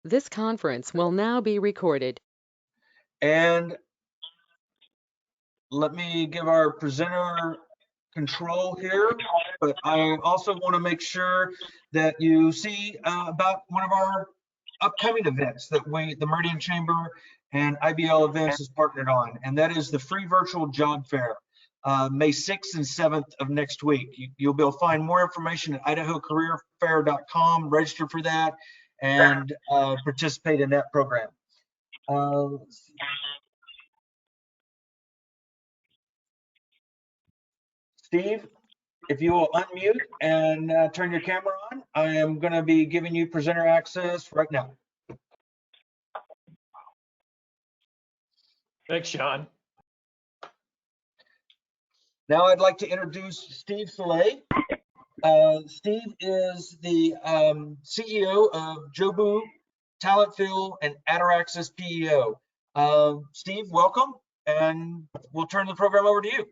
This conference will now be recorded. And let me give our presenter control here, but I also want to make sure that you see about one of our upcoming events that the Meridian Chamber and IBL Events is partnered on, and that is the free virtual job fair, May 6th and 7th of next week. You'll be able to find more information at idahocareerfair.com, register for that, and participate in that program. Let's see. Steve, if you will unmute and turn your camera on, I am going to be giving you presenter access right now. Thanks, Sean. Now I'd like to introduce Steve Cilley. Steve is the CEO of Jobu, Talentfill, and Ataraxis PEO. Steve, welcome, and we'll turn the program over to you.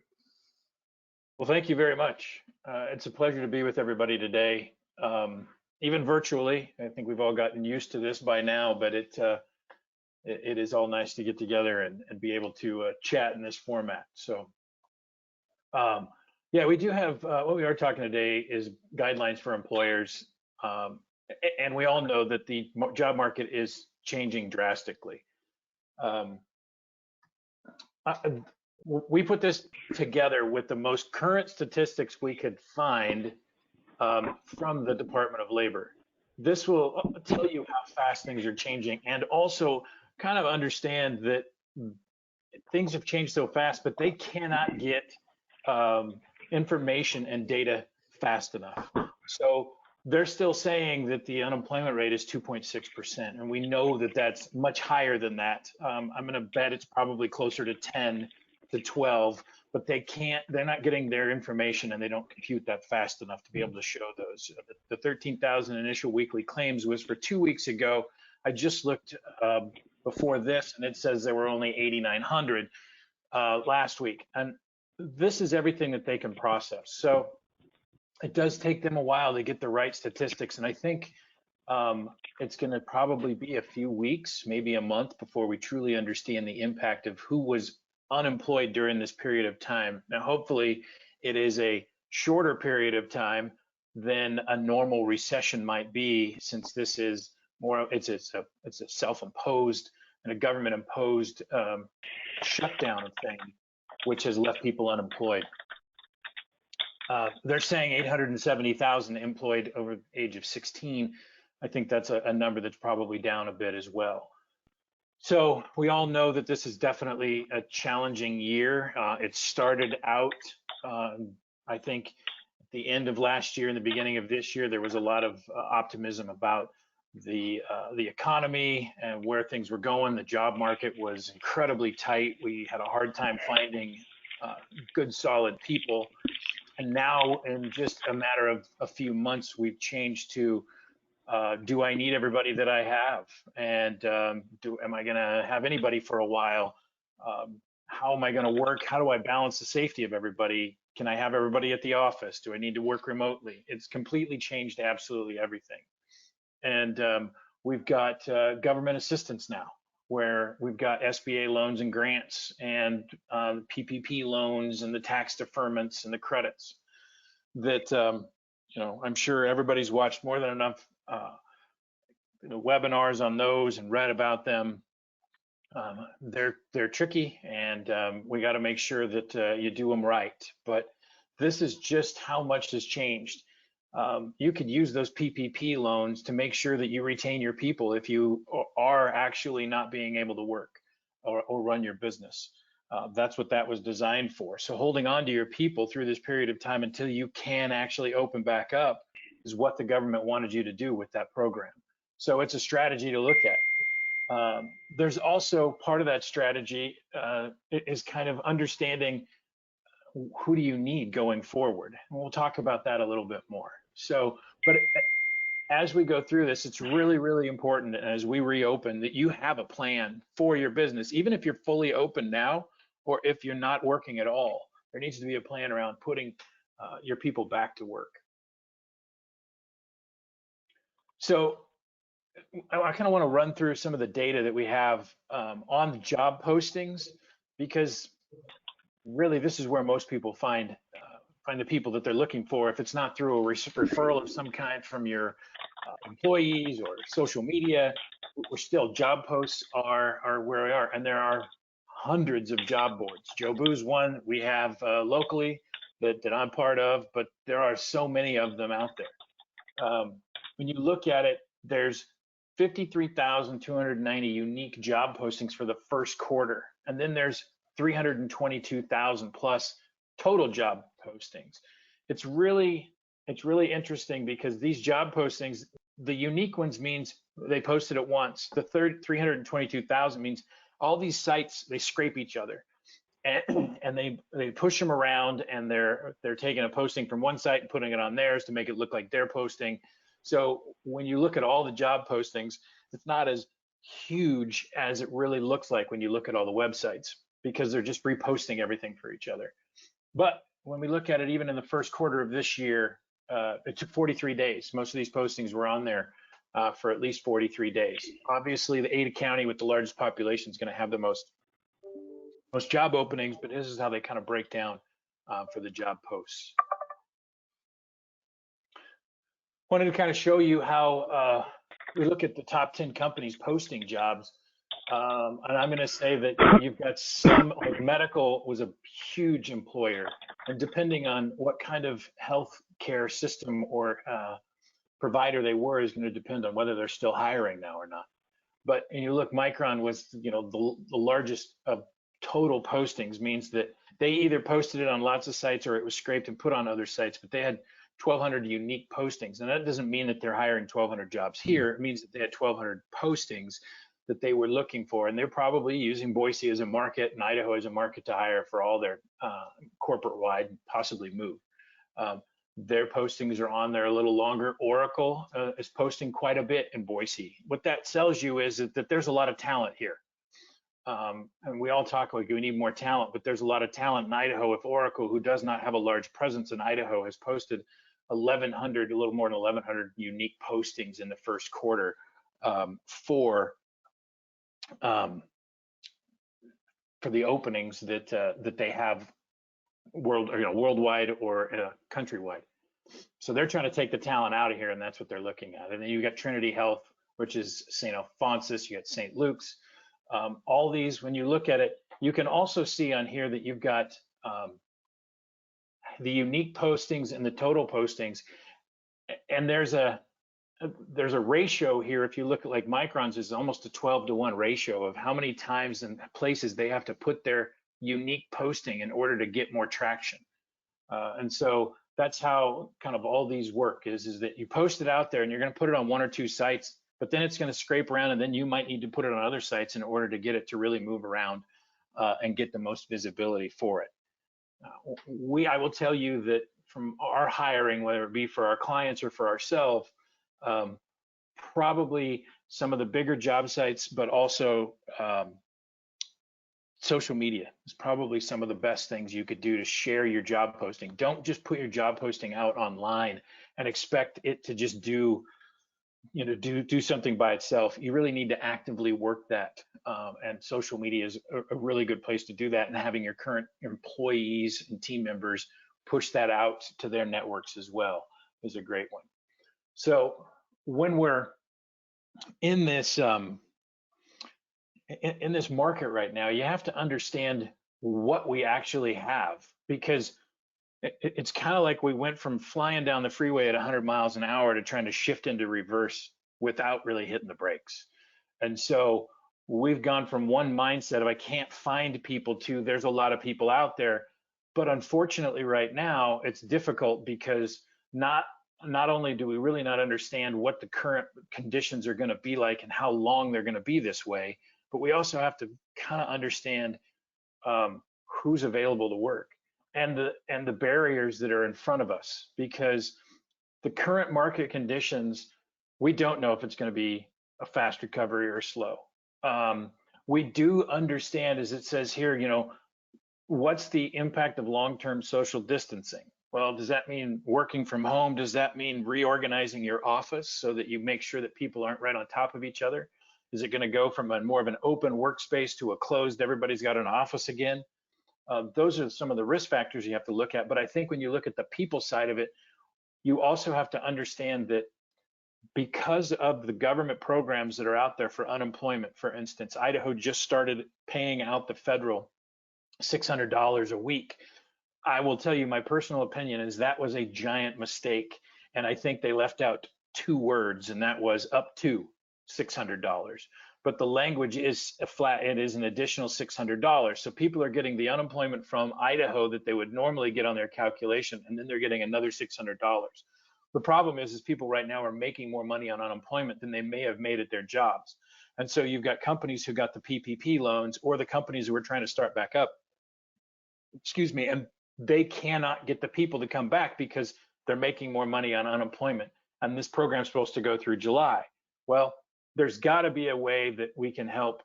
Well, thank you very much. It's a pleasure to be with everybody today, even virtually. I think we've all gotten used to this by now, but it is all nice to get together and be able to chat in this format. So, yeah, we do have, what we are talking today is guidelines for employers. And we all know that the job market is changing drastically. We put this together with the most current statistics we could find from the Department of Labor. This will tell you how fast things are changing, and also kind of understand that things have changed so fast, but they cannot get information and data fast enough. So they're still saying that the unemployment rate is 2.6%, and we know that that's much higher than that. I'm going to bet it's probably closer to 10 to 12, but they're not getting their information, and they don't compute that fast enough to be able to show those. The 13,000 initial weekly claims was for 2 weeks ago. I just looked before this, and it says there were only 8,900 last week. And this is everything that they can process. So it does take them a while to get the right statistics. And I think it's going to probably be a few weeks, maybe a month, before we truly understand the impact of who was unemployed during this period of time. Now, hopefully it is a shorter period of time than a normal recession might be, since this is more, it's a self-imposed and a government-imposed shutdown thing, which has left people unemployed. They're saying 870,000 employed over the age of 16. I think that's a number that's probably down a bit as well. So we all know that this is definitely a challenging year. It started out, I think, at the end of last year and the beginning of this year, there was a lot of optimism about the economy and where things were going. The job market was incredibly tight. We had a hard time finding good, solid people. And now, in just a matter of a few months, we've changed to, do I need everybody that I have? And am I going to have anybody for a while? How am I going to work? How do I balance the safety of everybody? Can I have everybody at the office? Do I need to work remotely? It's completely changed absolutely everything. And we've got government assistance now, where we've got SBA loans and grants and PPP loans and the tax deferments and the credits that, you know, I'm sure everybody's watched more than enough webinars on those and read about them. They're tricky, and we got to make sure that you do them right. But this is just how much has changed. You could use those PPP loans to make sure that you retain your people if you are actually not being able to work or run your business. That's what that was designed for. So holding on to your people through this period of time until you can actually open back up is what the government wanted you to do with that program. So it's a strategy to look at. There's also part of that strategy is kind of understanding who do you need going forward. And we'll talk about that a little bit more. So, but as we go through this, it's really, really important as we reopen that you have a plan for your business, even if you're fully open now, or if you're not working at all. There needs to be a plan around putting your people back to work. So I kind of want to run through some of the data that we have on the job postings, because really this is where most people find the people that they're looking for. If it's not through a referral of some kind from your employees or social media, we're still, job posts are where we are, and there are hundreds of job boards. Jobu's one we have locally that I'm part of, but there are so many of them out there. When you look at it, there's 53,290 unique job postings for the first quarter, and then there's 322,000 plus total job postings. It's really interesting because these job postings, the unique ones means they posted at once. The 322,000 means all these sites, they scrape each other, and they push them around, and they're taking a posting from one site and putting it on theirs to make it look like they're posting. So when you look at all the job postings, it's not as huge as it really looks like when you look at all the websites, because they're just reposting everything for each other. But when we look at it, even in the first quarter of this year, it took 43 days. Most of these postings were on there for at least 43 days. Obviously, the Ada County with the largest population is going to have the most job openings, but this is how they kind of break down for the job posts. Wanted to kind of show you how we look at the top 10 companies posting jobs. And I'm going to say that you've got some, like medical was a huge employer, and depending on what kind of health care system or provider they were is going to depend on whether they're still hiring now or not. But and you look, Micron was, you know, the largest of total postings, means that they either posted it on lots of sites or it was scraped and put on other sites, but they had 1,200 unique postings. And that doesn't mean that they're hiring 1,200 jobs here. It means that they had 1,200 postings that they were looking for, and they're probably using Boise as a market and Idaho as a market to hire for all their corporate-wide, possibly move. Their postings are on there a little longer. Oracle is posting quite a bit in Boise. What that tells you is that there's a lot of talent here. And we all talk like we need more talent, but there's a lot of talent in Idaho. If Oracle, who does not have a large presence in Idaho, has posted 1,100, a little more than 1,100 unique postings in the first quarter for the openings that they have worldwide or countrywide. So they're trying to take the talent out of here, and that's what they're looking at. And then you got Trinity Health, which is St. Alphonsus. You got St. Luke's. All these, when you look at it, you can also see on here that you've got the unique postings and the total postings, and there's a ratio here. If you look at like Micron's, is almost a 12-to-1 ratio of how many times and places they have to put their unique posting in order to get more traction. And so that's how kind of all these work is that you post it out there and you're going to put it on one or two sites, but then it's going to scrape around, and then you might need to put it on other sites in order to get it to really move around and get the most visibility for it. I will tell you that from our hiring, whether it be for our clients or for ourselves, probably some of the bigger job sites, but also social media is probably some of the best things you could do to share your job posting. Don't just put your job posting out online and expect it to just do something by itself. You really need to actively work that, and social media is a really good place to do that, and having your current employees and team members push that out to their networks as well is a great one. So when we're in this in this market right now, you have to understand what we actually have, because it's kind of like we went from flying down the freeway at 100 miles an hour to trying to shift into reverse without really hitting the brakes. And so we've gone from one mindset of I can't find people to there's a lot of people out there. But unfortunately right now it's difficult, because not only do we really not understand what the current conditions are going to be like and how long they're going to be this way, but we also have to kind of understand who's available to work and the barriers that are in front of us, because the current market conditions, we don't know if it's going to be a fast recovery or slow. We do understand, as it says here, what's the impact of long-term social distancing? Well, does that mean working from home? Does that mean reorganizing your office so that you make sure that people aren't right on top of each other? Is it going to go from a more of an open workspace to a closed, everybody's got an office again? Those are some of the risk factors you have to look at. But I think when you look at the people side of it, you also have to understand that because of the government programs that are out there for unemployment, for instance, Idaho just started paying out the federal $600 a week. I will tell you my personal opinion is that was a giant mistake. And I think they left out two words, and that was up to $600. But the language is a flat, it is an additional $600. So people are getting the unemployment from Idaho that they would normally get on their calculation, and then they're getting another $600. The problem is people right now are making more money on unemployment than they may have made at their jobs. And so you've got companies who got the PPP loans, or the companies who are trying to start back up, excuse me, and they cannot get the people to come back because they're making more money on unemployment. And this program's supposed to go through July. Well, there's got to be a way that we can help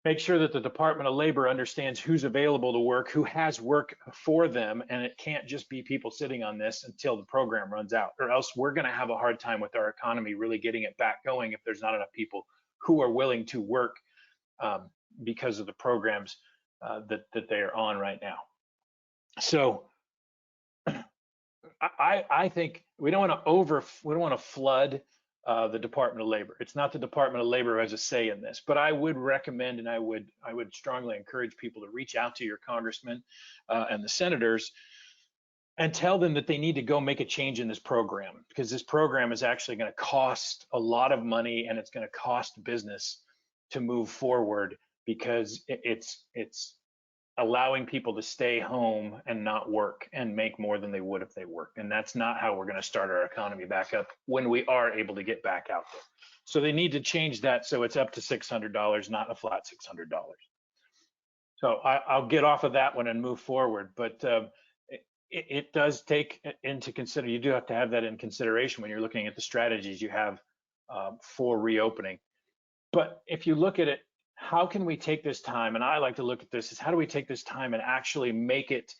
make sure that the Department of Labor understands who's available to work, who has work for them, and it can't just be people sitting on this until the program runs out, or else we're going to have a hard time with our economy really getting it back going if there's not enough people who are willing to work because of the programs that they are on right now. So I think we don't want to flood the Department of Labor. It's not the Department of Labor who has a say in this, but I would recommend and I would strongly encourage people to reach out to your congressmen and the senators and tell them that they need to go make a change in this program, because this program is actually going to cost a lot of money, and it's going to cost business to move forward, because it's allowing people to stay home and not work and make more than they would if they worked. And that's not how we're going to start our economy back up when we are able to get back out there. So they need to change that so it's up to $600, not a flat $600. So I'll get off of that one and move forward. But it does take into consider, you do have to have that in consideration when you're looking at the strategies you have for reopening. But if you look at it, how can we take this time? And I like to look at this as, how do we take this time and actually make it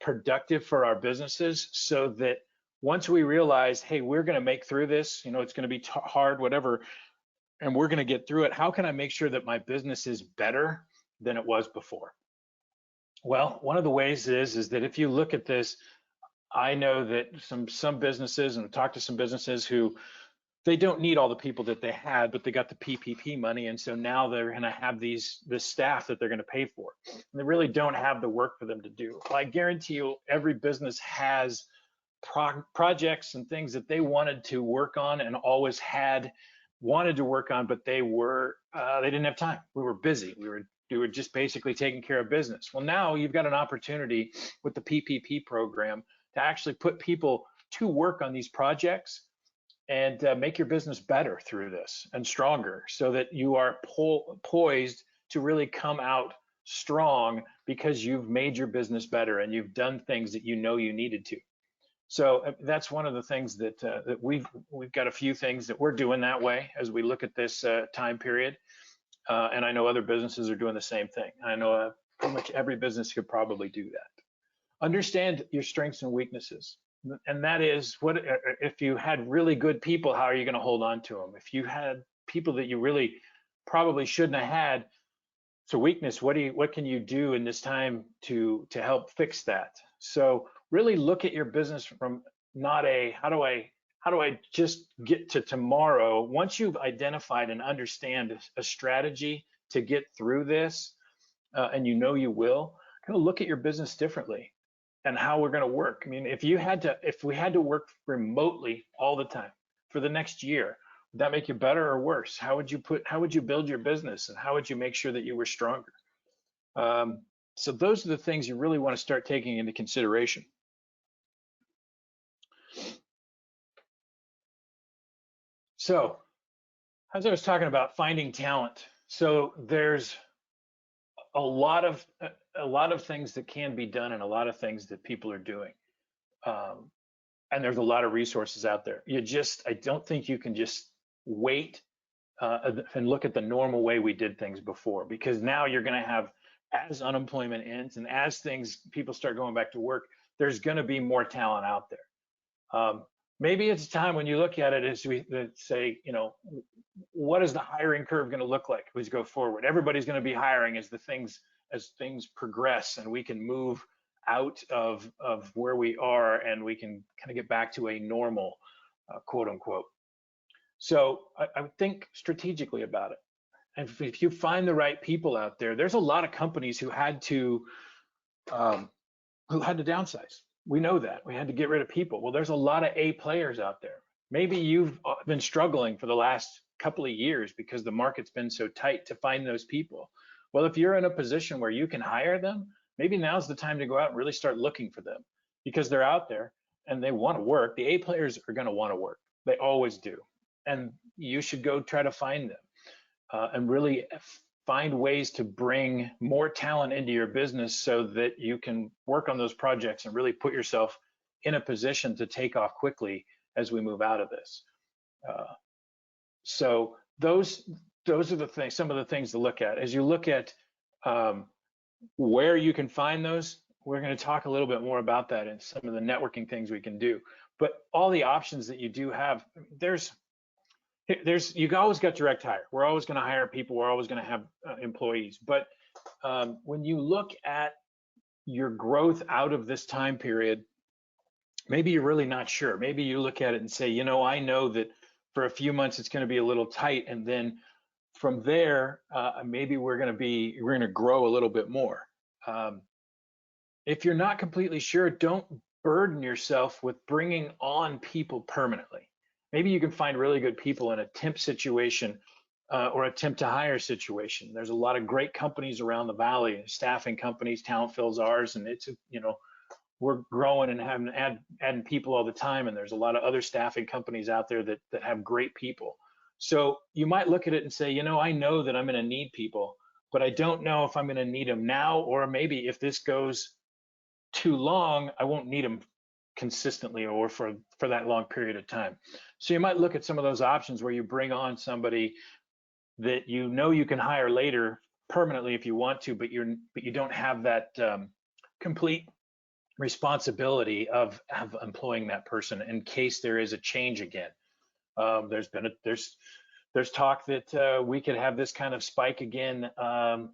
productive for our businesses, so that once we realize, hey, we're going to make through this, it's going to be hard, whatever, and we're going to get through it. How can I make sure that my business is better than it was before? Well, one of the ways is that if you look at this, I know that some businesses, and I've talked to some businesses who, they don't need all the people that they had, but they got the PPP money, and so now they're going to have this staff that they're going to pay for, and they really don't have the work for them to do. I guarantee you, every business has projects and things that they wanted to work on and always had wanted to work on, but they didn't have time. We were busy. We were just basically taking care of business. Well, now you've got an opportunity with the PPP program to actually put people to work on these projects and make your business better through this and stronger, so that you are poised to really come out strong because you've made your business better and you've done things that you needed to. So that's one of the things that we've got a few things that we're doing that way as we look at this time period. And I know other businesses are doing the same thing. I know pretty much every business could probably do that. Understand your strengths and weaknesses. And that is, what if you had really good people, how are you going to hold on to them? If you had people that you really probably shouldn't have had, it's a weakness. What can you do in this time to help fix that? So really look at your business from not a how do I just get to tomorrow. Once you've identified and understand a strategy to get through this, and you will, kind of look at your business differently and how we're going to work. I mean, if we had to work remotely all the time for the next year, would that make you better or worse? How would you build your business, and how would you make sure that you were stronger? So those are the things you really want to start taking into consideration. So, as I was talking about finding talent, so there's a lot of things that can be done and a lot of things that people are doing. And there's a lot of resources out there. I don't think you can just wait and look at the normal way we did things before, because now you're going to have, as unemployment ends and as people start going back to work, there's going to be more talent out there. Maybe it's time when you look at it as we say, you know, what is the hiring curve going to look like as we go forward? Everybody's going to be hiring as things progress, and we can move out of where we are, and we can kind of get back to a normal, quote unquote. So I would think strategically about it. And if you find the right people out there, there's a lot of companies who had to downsize. We know that. We had to get rid of people. Well, there's a lot of A players out there. Maybe you've been struggling for the last couple of years because the market's been so tight to find those people. Well, if you're in a position where you can hire them, maybe now's the time to go out and really start looking for them, because they're out there and they want to work. The A players are going to want to work. They always do. And you should go try to find them and really find ways to bring more talent into your business so that you can work on those projects and really put yourself in a position to take off quickly as we move out of this. So those are the things, some of the things to look at. As you look at where you can find those, we're going to talk a little bit more about that and some of the networking things we can do. But all the options that you do have, you always got direct hire. We're always going to hire people. We're always going to have employees. But when you look at your growth out of this time period, maybe you're really not sure. Maybe you look at it and say, you know, I know that for a few months it's going to be a little tight, and then from there, maybe we're going to grow a little bit more. If you're not completely sure, don't burden yourself with bringing on people permanently. Maybe you can find really good people in a temp situation or a temp to hire situation. There's a lot of great companies around the valley, staffing companies. Talent fills ours, and it's, you know, we're growing and adding people all the time. And there's a lot of other staffing companies out there that have great people. So you might look at it and say, you know, I know that I'm going to need people, but I don't know if I'm going to need them now, or maybe if this goes too long, I won't need them consistently or for that long period of time. So you might look at some of those options where you bring on somebody that you know you can hire later permanently if you want to, but you don't have that complete responsibility of employing that person in case there is a change again. There's talk that we could have this kind of spike again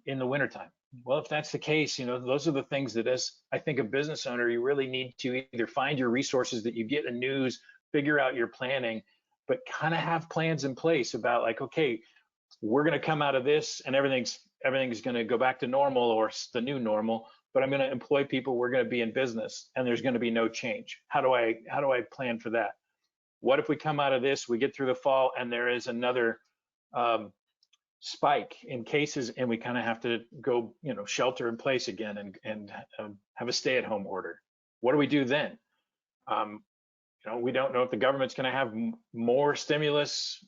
in the wintertime. Well, if that's the case, you know, those are the things that, as I think a business owner, you really need to either find your resources that you get in news, figure out your planning, but kind of have plans in place about like, okay, we're going to come out of this and everything's going to go back to normal or the new normal, but I'm going to employ people. We're going to be in business and there's going to be no change. How do I plan for that? What if we come out of this, we get through the fall and there is another spike in cases and we kind of have to go, you know, shelter in place again and have a stay-at-home order? What do we do then? You know, we don't know if the government's going to have more stimulus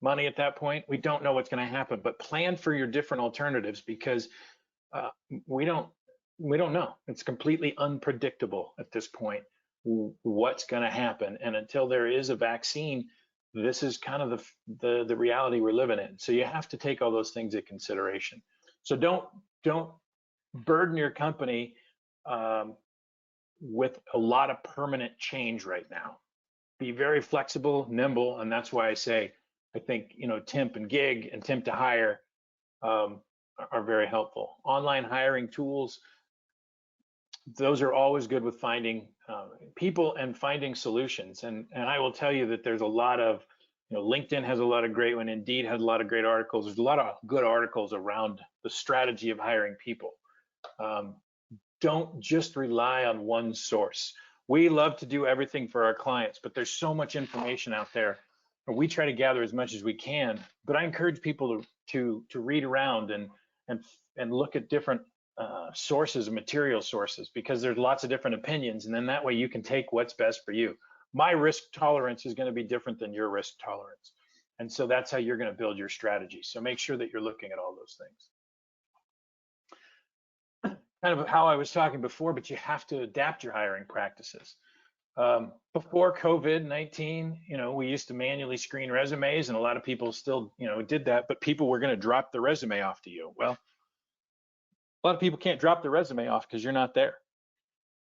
money at that point. We don't know what's going to happen, but plan for your different alternatives because we don't know. It's completely unpredictable at this point what's going to happen, and until there is a vaccine, this is kind of the reality we're living in. So you have to take all those things into consideration. So don't burden your company with a lot of permanent change right now. Be very flexible, nimble, and that's why I say I think, you know, temp and gig and temp to hire are very helpful. Online hiring tools, those are always good with finding people and finding solutions. And I will tell you that there's a lot of, you know, LinkedIn has a lot of great one. Indeed has a lot of great articles. There's a lot of good articles around the strategy of hiring people. Don't just rely on one source. We love to do everything for our clients, but there's so much information out there. We try to gather as much as we can, but I encourage people to read around and look at different sources, material sources, because there's lots of different opinions, and then that way you can take what's best for you. My risk tolerance is going to be different than your risk tolerance, and so that's how you're going to build your strategy. So make sure that you're looking at all those things. Kind of how I was talking before, but you have to adapt your hiring practices. Before COVID-19, you know, we used to manually screen resumes, and a lot of people still, you know, did that, but people were going to drop the resume off to you. Well, a lot of people can't drop the resume off because you're not there.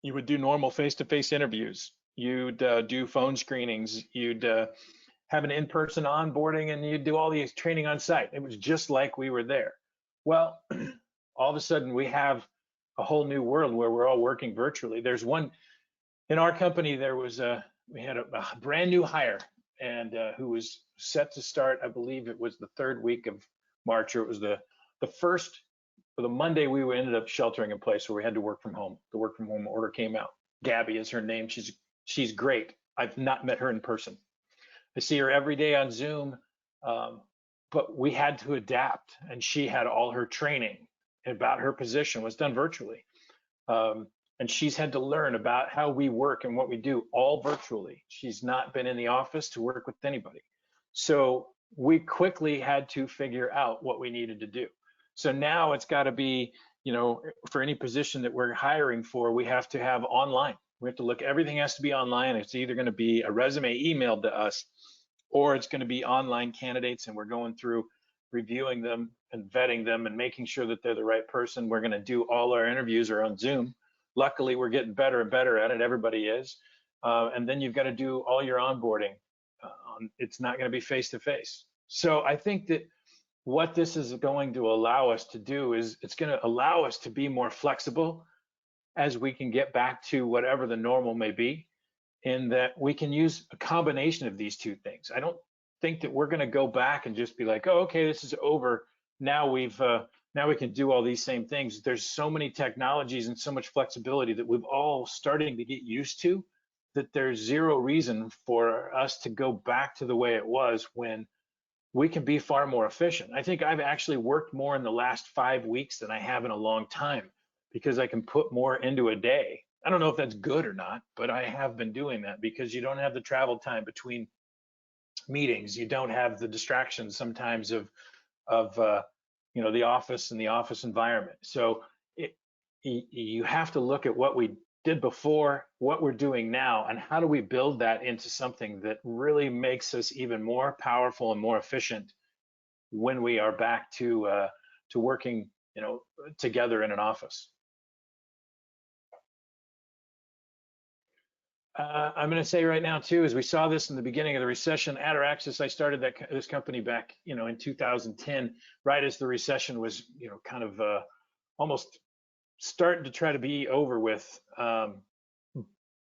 You would do normal face-to-face interviews. You'd do phone screenings. You'd have an in-person onboarding, and you'd do all these training on site. It was just like we were there. Well, all of a sudden we have a whole new world where we're all working virtually. There's one in our company. We had a brand new hire, and who was set to start. I believe it was the third week of March, or it was the first. For the Monday, we ended up sheltering in place, where we had to work from home. The work from home order came out. Gabby is her name. She's great. I've not met her in person. I see her every day on Zoom, but we had to adapt, and she had all her training about her position was done virtually. And she's had to learn about how we work and what we do all virtually. She's not been in the office to work with anybody. So we quickly had to figure out what we needed to do. So now it's got to be, for any position that we're hiring for, we have to have online. We have to look, everything has to be online. It's either going to be a resume emailed to us, or it's going to be online candidates, and we're going through reviewing them and vetting them and making sure that they're the right person. We're going to do all our interviews are on Zoom. Luckily, we're getting better and better at it. Everybody is. And then you've got to do all your onboarding. It's not going to be face-to-face. So I think that what this is going to allow us to do is it's going to allow us to be more flexible as we can get back to whatever the normal may be, in that we can use a combination of these two things. I don't think that we're going to go back and just be like, oh, okay, this is over. Now we can do all these same things. There's so many technologies and so much flexibility that we've all starting to get used to, that there's zero reason for us to go back to the way it was, when we can be far more efficient. I think I've actually worked more in the last 5 weeks than I have in a long time, because I can put more into a day. I don't know if that's good or not, but I have been doing that because you don't have the travel time between meetings. You don't have the distractions sometimes of the office and the office environment. So you have to look at what we did before, what we're doing now, and how do we build that into something that really makes us even more powerful and more efficient when we are back to working, together in an office. I'm going to say right now too, as we saw this in the beginning of the recession, Ataraxis, I started this company back, in 2010, right as the recession was, kind of almost starting to try to be over with.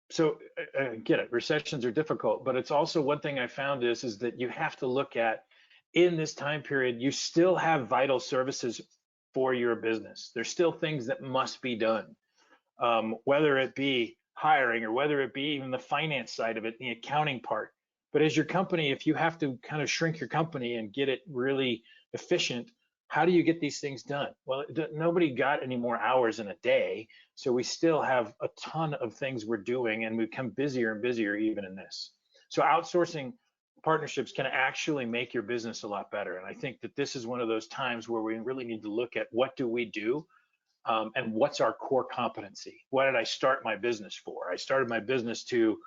So I get it, recessions are difficult, but it's also one thing I found is that you have to look at, in this time period, you still have vital services for your business. There's still things that must be done, whether it be hiring or whether it be even the finance side of it, the accounting part. But as your company, if you have to kind of shrink your company and get it really efficient, how do you get these things done? Well, nobody got any more hours in a day, so we still have a ton of things we're doing, and we become busier and busier even in this. So outsourcing partnerships can actually make your business a lot better. And I think that this is one of those times where we really need to look at, what do we do? And what's our core competency? What did I start my business for? I started my business to,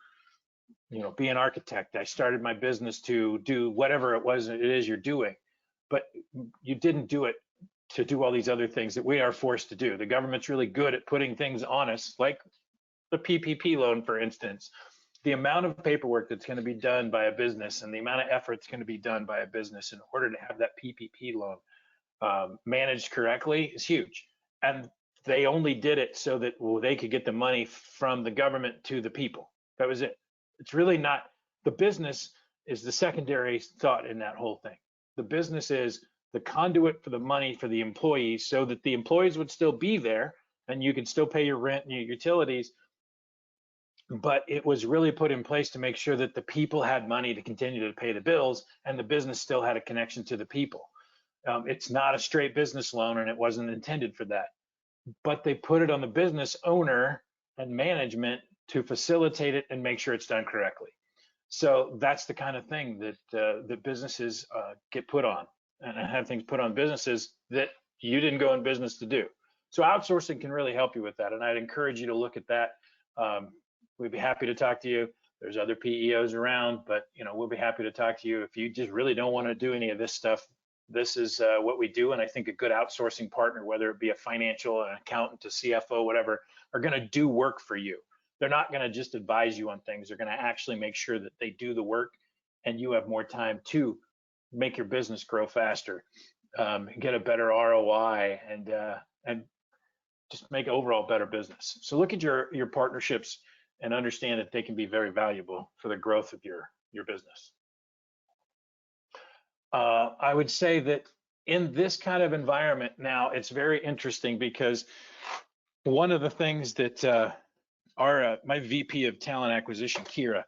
be an architect. I started my business to do whatever it is you're doing, but you didn't do it to do all these other things that we are forced to do. The government's really good at putting things on us, like the PPP loan, for instance. The amount of paperwork that's going to be done by a business and the amount of effort that's going to be done by a business in order to have that PPP loan managed correctly is huge. And they only did it so that they could get the money from the government to the people. That was it. It's really not, the business is the secondary thought in that whole thing. The business is the conduit for the money for the employees, so that the employees would still be there and you could still pay your rent and your utilities. But it was really put in place to make sure that the people had money to continue to pay the bills, and the business still had a connection to the people. It's not a straight business loan, and it wasn't intended for that. But they put it on the business owner and management to facilitate it and make sure it's done correctly. So that's the kind of thing that businesses get put on, and have things put on businesses that you didn't go in business to do. So outsourcing can really help you with that, and I'd encourage you to look at that. We'd be happy to talk to you. There's other PEOs around, but we'll be happy to talk to you. If you just really don't want to do any of this stuff, This is what we do. And I think a good outsourcing partner, whether it be a financial, an accountant, a CFO, whatever, are going to do work for you. They're not going to just advise you on things. They're going to actually make sure that they do the work and you have more time to make your business grow faster, get a better ROI, and just make overall better business. So look at your partnerships and understand that they can be very valuable for the growth of your business. I would say that in this kind of environment now, it's very interesting because one of the things that my VP of talent acquisition, Kira,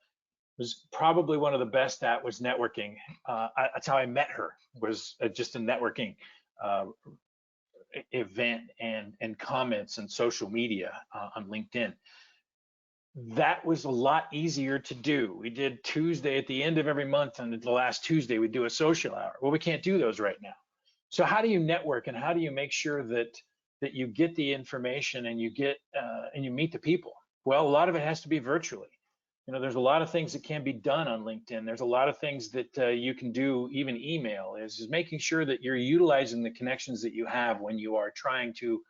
was probably one of the best at was networking. That's how I met her, was just a networking event and comments and social media on LinkedIn. That was a lot easier to do. We did Tuesday at the end of every month, and the last Tuesday we do a social hour. Well, we can't do those right now. So how do you network, and how do you make sure that you get the information and you get and you meet the people? Well, a lot of it has to be virtually. You know, there's a lot of things that can be done on LinkedIn. There's a lot of things that you can do, even email, is making sure that you're utilizing the connections that you have when you are trying to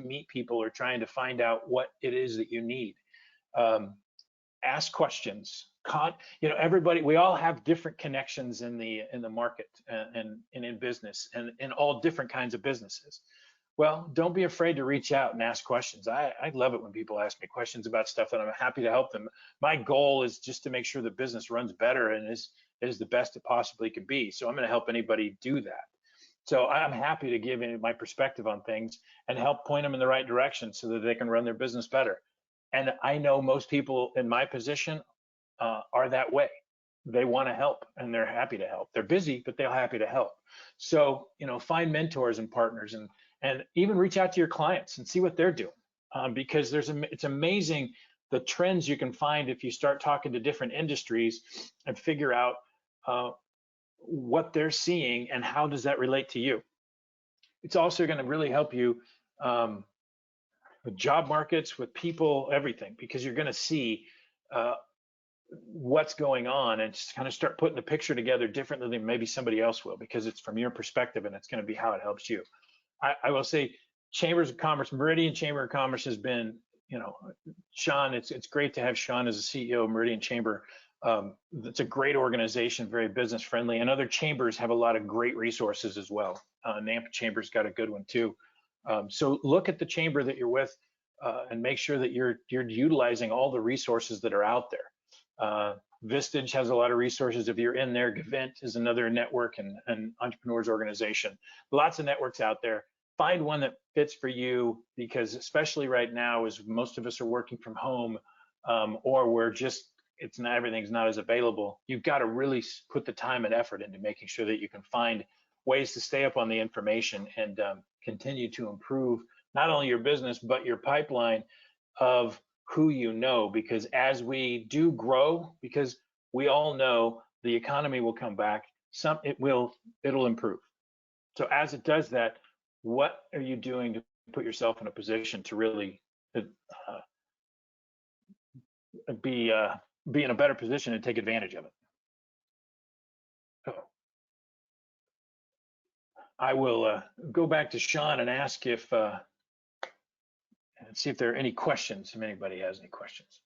meet people or trying to find out what it is that you need. Ask questions. You know, everybody, we all have different connections in the market and in business and in all different kinds of businesses. Well, don't be afraid to reach out and ask questions. I love it when people ask me questions about stuff, and I'm happy to help them. My goal is just to make sure the business runs better and is the best it possibly could be. So I'm going to help anybody do that. So I'm happy to give my perspective on things and help point them in the right direction so that they can run their business better. And I know most people in my position are that way. They want to help and they're happy to help. They're busy, but they're happy to help. So, you know, find mentors and partners and even reach out to your clients and see what they're doing, because it's amazing the trends you can find if you start talking to different industries and figure out what they're seeing and how does that relate to you. It's also going to really help you with job markets, with people, everything, because you're going to see what's going on and just kind of start putting the picture together differently than maybe somebody else will, because it's from your perspective and it's going to be how it helps you. I will say Chambers of Commerce, Meridian Chamber of Commerce has been, you know, Sean, it's great to have Sean as a CEO of Meridian Chamber. It's a great organization, very business friendly, and other chambers have a lot of great resources as well. Nampa Chamber's got a good one too. So look at the chamber that you're with and make sure that you're utilizing all the resources that are out there. Vistage has a lot of resources if you're in there. Gavent is another network and entrepreneurs organization. Lots of networks out there. Find one that fits for you, because especially right now, as most of us are working from home, or we're just, everything's not as available. You've got to really put the time and effort into making sure that you can find ways to stay up on the information and continue to improve not only your business, but your pipeline of who you know, because as we do grow, because we all know the economy will come back, it'll improve. So as it does that, what are you doing to put yourself in a position to really be in a better position and take advantage of it? So I will go back to Sean and ask and see if there are any questions, if anybody has any questions.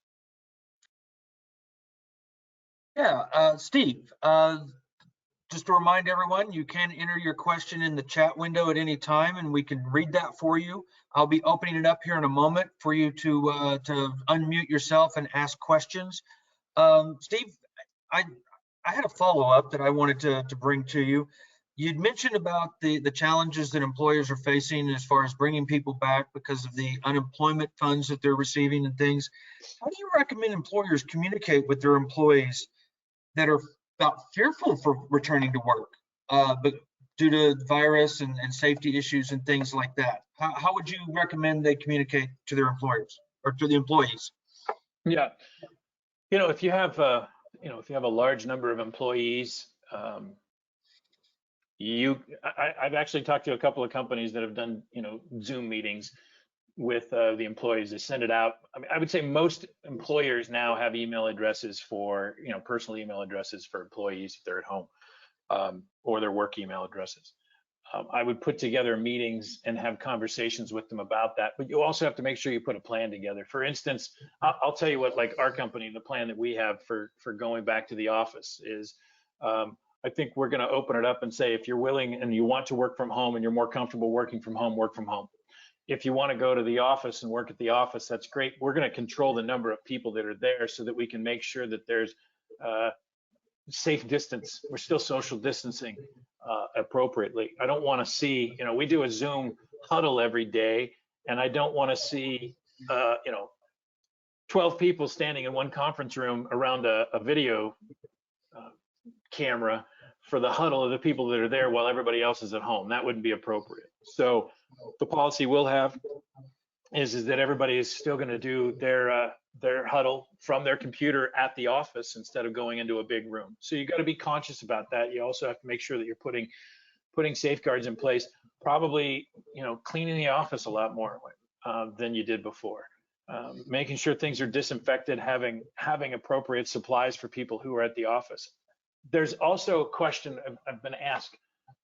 Yeah, Steve, just to remind everyone, you can enter your question in the chat window at any time and we can read that for you. I'll be opening it up here in a moment for you to unmute yourself and ask questions. Steve, I had a follow-up that I wanted to bring to you. You'd mentioned about the challenges that employers are facing as far as bringing people back because of the unemployment funds that they're receiving and things. How do you recommend employers communicate with their employees that are fearful for returning to work, but due to virus and safety issues and things like that? How would you recommend they communicate to their employers or to the employees? Yeah, you know, if you have a large number of employees, I've actually talked to a couple of companies that have done, you know, Zoom meetings with the employees. They send it out. I mean, I would say most employers now have email addresses for, you know, personal email addresses for employees if they're at home, or their work email addresses. I would put together meetings and have conversations with them about that. But you also have to make sure you put a plan together. For instance, I'll tell you what, like our company, the plan that we have for going back to the office is, I think we're going to open it up and say, if you're willing and you want to work from home and you're more comfortable working from home, work from home. If you want to go to the office and work at the office, that's great. We're going to control the number of people that are there so that we can make sure that there's safe distance. We're still social distancing appropriately. I don't want to see, we do a Zoom huddle every day, and I don't want to see, 12 people standing in one conference room around a video camera for the huddle of the people that are there while everybody else is at home. That wouldn't be appropriate. So the policy we'll have is that everybody is still going to do their huddle from their computer at the office instead of going into a big room. So you got to be conscious about that. You also have to make sure that you're putting safeguards in place, probably, cleaning the office a lot more than you did before. Making sure things are disinfected, having appropriate supplies for people who are at the office. There's also a question I've been asked,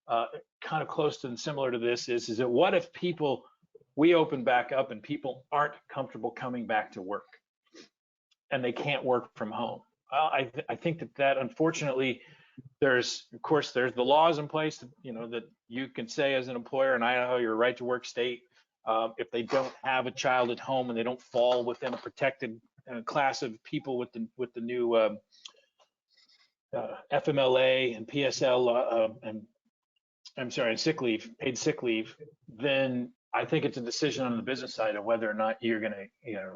kind of close to and similar to this, is that what if we open back up and people aren't comfortable coming back to work and they can't work from home? I think that unfortunately, there's the laws in place that you can say as an employer in Idaho, you're a right to work state. If they don't have a child at home and they don't fall within a protected class of people with the new FMLA and PSL and paid sick leave, then I think it's a decision on the business side of whether or not you're going to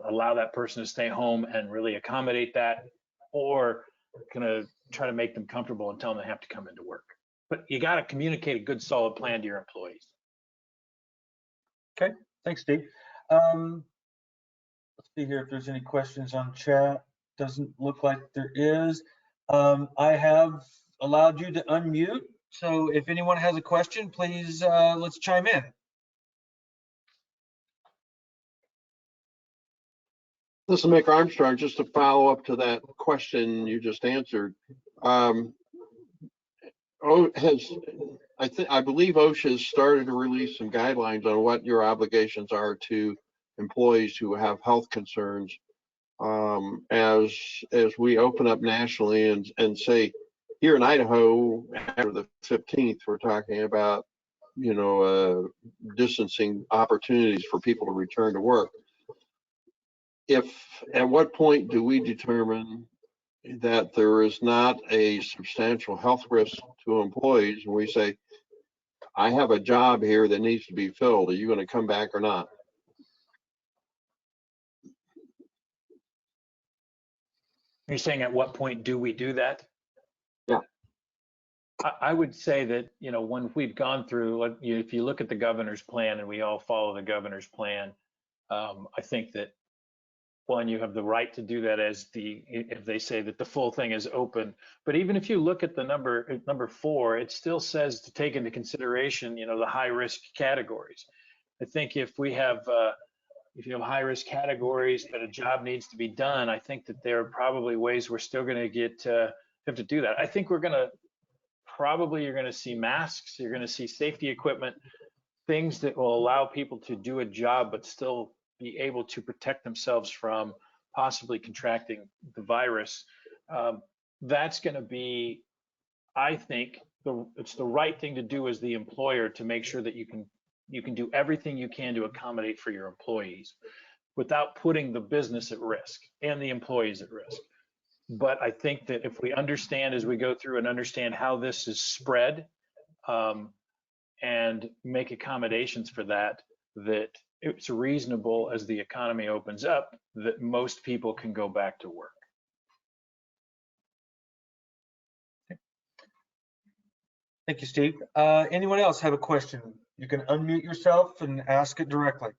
allow that person to stay home and really accommodate that, or going to try to make them comfortable and tell them they have to come into work. But you got to communicate a good, solid plan to your employees. Okay, thanks, Steve. Let's see here if there's any questions on chat. Doesn't look like there is. I have allowed you to unmute, so if anyone has a question, please let's chime in. This is Mick Armstrong. Just to follow up to that question you just answered. I believe OSHA has started to release some guidelines on what your obligations are to employees who have health concerns. As we open up nationally and say here in Idaho after the 15th, we're talking about distancing opportunities for people to return to work. At what point do we determine that there is not a substantial health risk to employees and we say, I have a job here that needs to be filled, are you going to come back or not? You're saying at what point do we do that? Yeah. I would say that, when we've gone through, if you look at the governor's plan and we all follow the governor's plan, I think that, one, you have the right to do that if they say that the full thing is open. But even if you look at the number 4, it still says to take into consideration, the high risk categories. I think if you have high risk categories but a job needs to be done, I think that there are probably ways we're still going to have to do that. I think you're going to see masks, you're going to see safety equipment, things that will allow people to do a job but still be able to protect themselves from possibly contracting the virus. That's going to be, I think, it's the right thing to do as the employer to make sure that you can do everything you can to accommodate for your employees without putting the business at risk and the employees at risk. But I think that if we understand as we go through and understand how this is spread and make accommodations for that it's reasonable as the economy opens up that most people can go back to work. Thank you, Steve. Anyone else have a question? You can unmute yourself and ask it directly.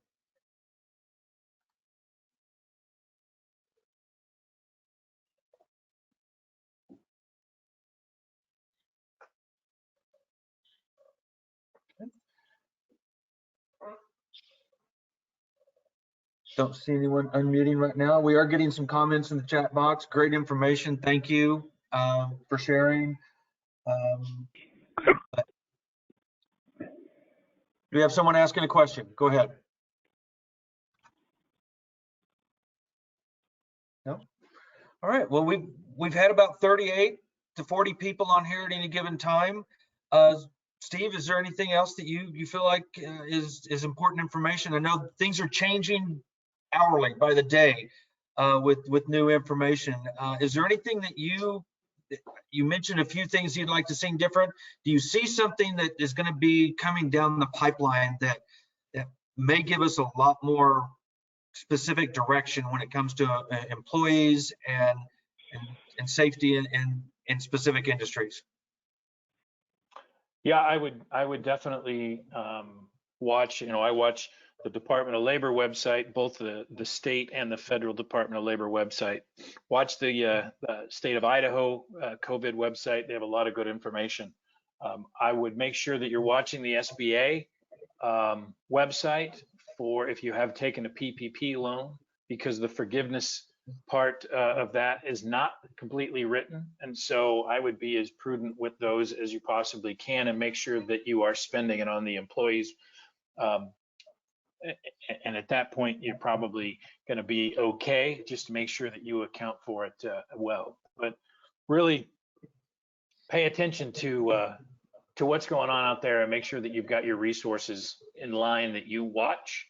Don't see anyone unmuting right now. We are getting some comments in the chat box. Great information. Thank you for sharing. we have someone asking a question? Go ahead. No? All right, well, we've had about 38 to 40 people on here at any given time. Steve, is there anything else that you feel like is important information? I know things are changing hourly by the day with new information. Is there anything that you mentioned a few things you'd like to see different? Do you see something that is going to be coming down the pipeline that may give us a lot more specific direction when it comes to employees and safety in specific industries? Yeah, I would definitely watch. I watch the Department of Labor website, both the state and the federal Department of Labor website. Watch the state of Idaho COVID website. They have a lot of good information. I would make sure that you're watching the SBA website for if you have taken a PPP loan, because the forgiveness part of that is not completely written. And so I would be as prudent with those as you possibly can and make sure that you are spending it on the employees. And at that point, you're probably going to be okay, just to make sure that you account for it well. But really pay attention to what's going on out there and make sure that you've got your resources in line that you watch,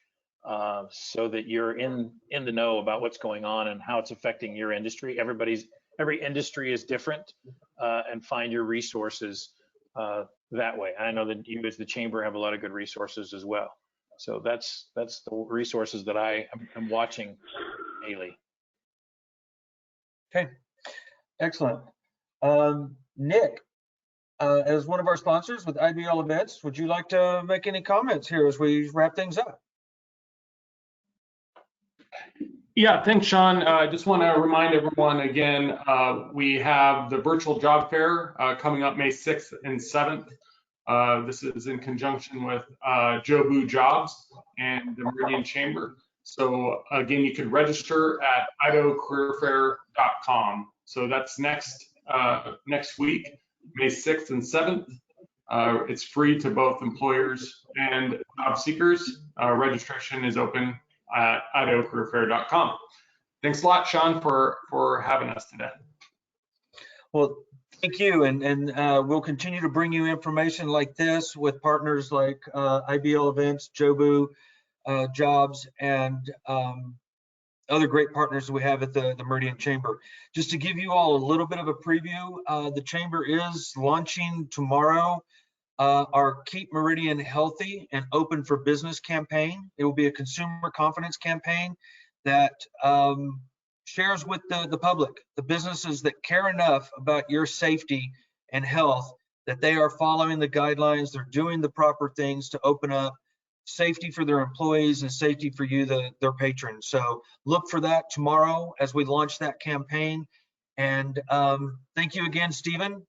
so that you're in the know about what's going on and how it's affecting your industry. Every industry is different, and find your resources that way. I know that you as the chamber have a lot of good resources as well. So that's the resources that I am watching daily. Okay, excellent. Nick, as one of our sponsors with IBL Events, would you like to make any comments here as we wrap things up? Yeah, thanks, Sean. I just want to remind everyone again, we have the virtual job fair coming up May 6th and 7th. This is in conjunction with Jobu Jobs and the Meridian Chamber. So again, you can register at idahocareerfair.com. So that's next week, May 6th and 7th. It's free to both employers and job seekers. Registration is open at idahocareerfair.com. Thanks a lot, Sean, for having us today. Well, thank you, and we'll continue to bring you information like this with partners like IBL Events, Jobu Jobs, and other great partners we have at the Meridian Chamber. Just to give you all a little bit of a preview, the Chamber is launching tomorrow our Keep Meridian Healthy and Open for Business campaign. It will be a consumer confidence campaign that shares with the public, the businesses that care enough about your safety and health, that they are following the guidelines, they're doing the proper things to open up safety for their employees and safety for you, their patrons. So look for that tomorrow as we launch that campaign. And thank you again, Stephen.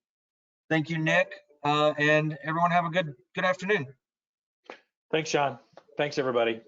Thank you, Nick. And everyone have a good afternoon. Thanks, Sean. Thanks, everybody.